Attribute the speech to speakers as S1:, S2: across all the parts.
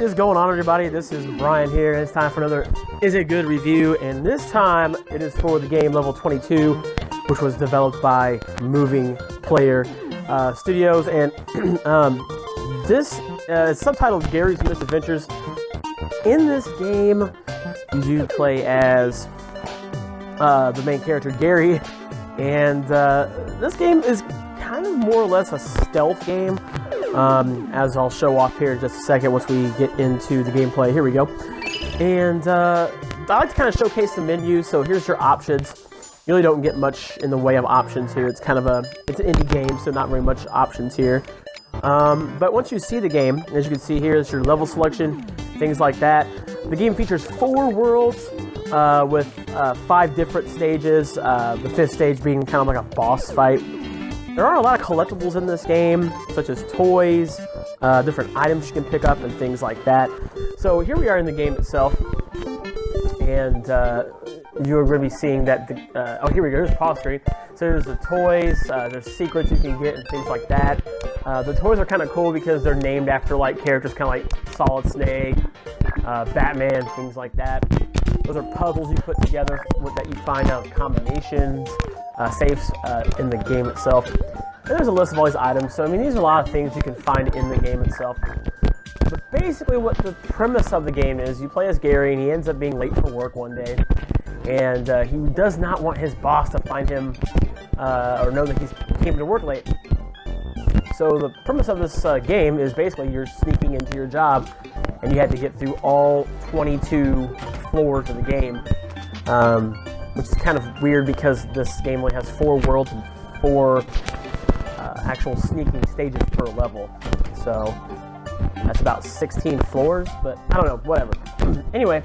S1: What is going on, everybody? This is Brian here, and it's time for another Is It Good review, and this time it is for the game Level 22, which was developed by Moving Player Studios, and this is subtitled Gary's Misadventures. In this game, you do play as the main character, Gary, and this game is kind of more or less a stealth game. As I'll show off here in just a second once we get into the gameplay. Here we go. And I like to kind of showcase the menu, so here's your options. You really don't get much in the way of options here. It's kind of it's an indie game, so not very much options here. But once you see the game, as you can see here, is your level selection, things like that. The game features 4 worlds with 5 different stages, the 5th stage being kind of like a boss fight. There are a lot of collectibles in this game, such as toys, different items you can pick up, and things like that. So here we are in the game itself, and you're going to be seeing that oh, here we go, here's the pause screen. So there's the toys, there's secrets you can get, and things like that. The toys are kind of cool because they're named after like characters, kind of like Solid Snake, Batman, things like that. Those are puzzles you put together that you find out combinations. Safes in the game itself. And there's a list of all these items, so I mean these are a lot of things you can find in the game itself. But basically what the premise of the game is, you play as Gary and he ends up being late for work one day, and he does not want his boss to find him or know that he came to work late. So the premise of this game is basically you're sneaking into your job and you have to get through all 22 floors of the game. Which is kind of weird because this game only has 4 worlds and 4 actual sneaking stages per level. So that's about 16 floors, but I don't know, whatever. Anyway,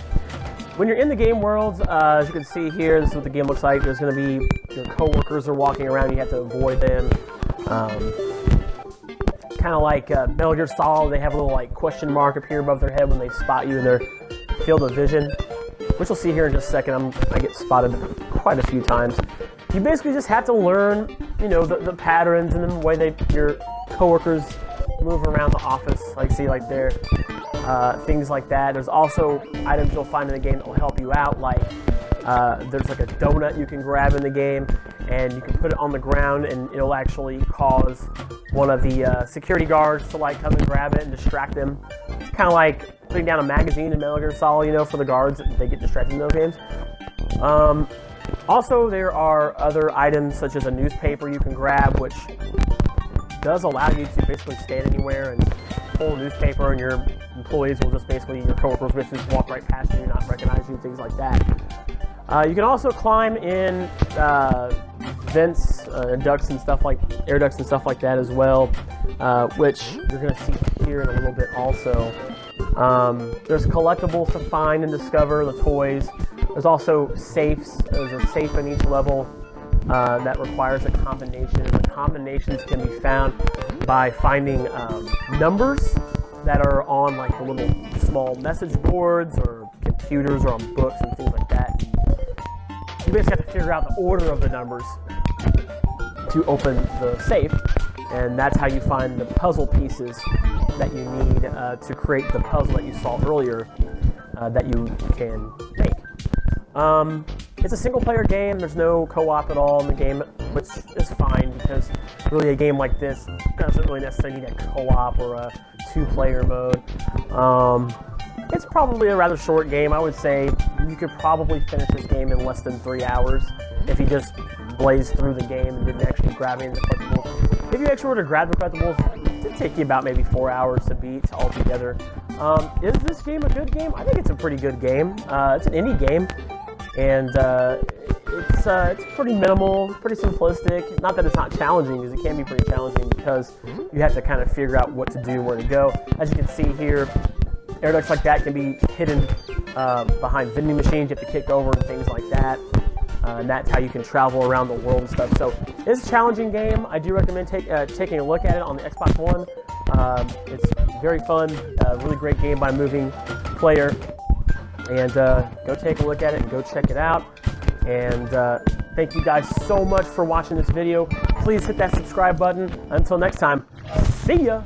S1: when you're in the game world, as you can see here, this is what the game looks like. There's going to be your coworkers are walking around, you have to avoid them. Kind of like Metal Gear Solid, they have a little like question mark up here above their head when they spot you in their field of vision, which we'll see here in just a second. I get spotted quite a few times. You basically just have to learn, you know, the patterns and the way your coworkers move around the office. Like, see, like there, things like that. There's also items you'll find in the game that will help you out. Like, there's like a donut you can grab in the game, and you can put it on the ground, and it'll actually cause one of the security guards to like come and grab it and distract them. It's kind of like putting down a magazine in Metal Gear Solid, you know, for the guards. They get distracted in those games. Also, there are other items such as a newspaper you can grab, which does allow you to basically stand anywhere and pull a newspaper, and your employees will just basically, your coworkers will just walk right past you, not recognize you, things like that. You can also climb in vents, ducts and stuff like, air ducts and stuff like that as well, which you're going to see here in a little bit also. There's collectibles to find and discover, the toys. There's also safes. There's a safe in each level that requires a combination. And the combinations can be found by finding numbers that are on like the little small message boards or computers or on books and things like that. You basically have to figure out the order of the numbers to open the safe, and that's how you find the puzzle pieces that you need to create the puzzle that you saw earlier that you can make. It's a single-player game. There's no co-op at all in the game, which is fine because really a game like this doesn't really necessarily need a co-op or a 2-player mode. It's probably a rather short game. I would say you could probably finish this game in less than 3 hours if you just blazed through the game and didn't actually grab any of the collectibles. If you actually were to grab the collectibles, it'd take you about maybe 4 hours to beat altogether. Is this game a good game? I think it's a pretty good game. It's an indie game, and it's pretty minimal, pretty simplistic. Not that it's not challenging, because it can be pretty challenging because you have to kind of figure out what to do, where to go. As you can see here, air ducts like that can be hidden behind vending machines. You have to kick over and things like that. And that's how you can travel around the world and stuff. So it's a challenging game. I do recommend taking a look at it on the Xbox One. It's very fun, really great game by Moving Player. And go take a look at it and go check it out. And thank you guys so much for watching this video. Please hit that subscribe button. Until next time, see ya!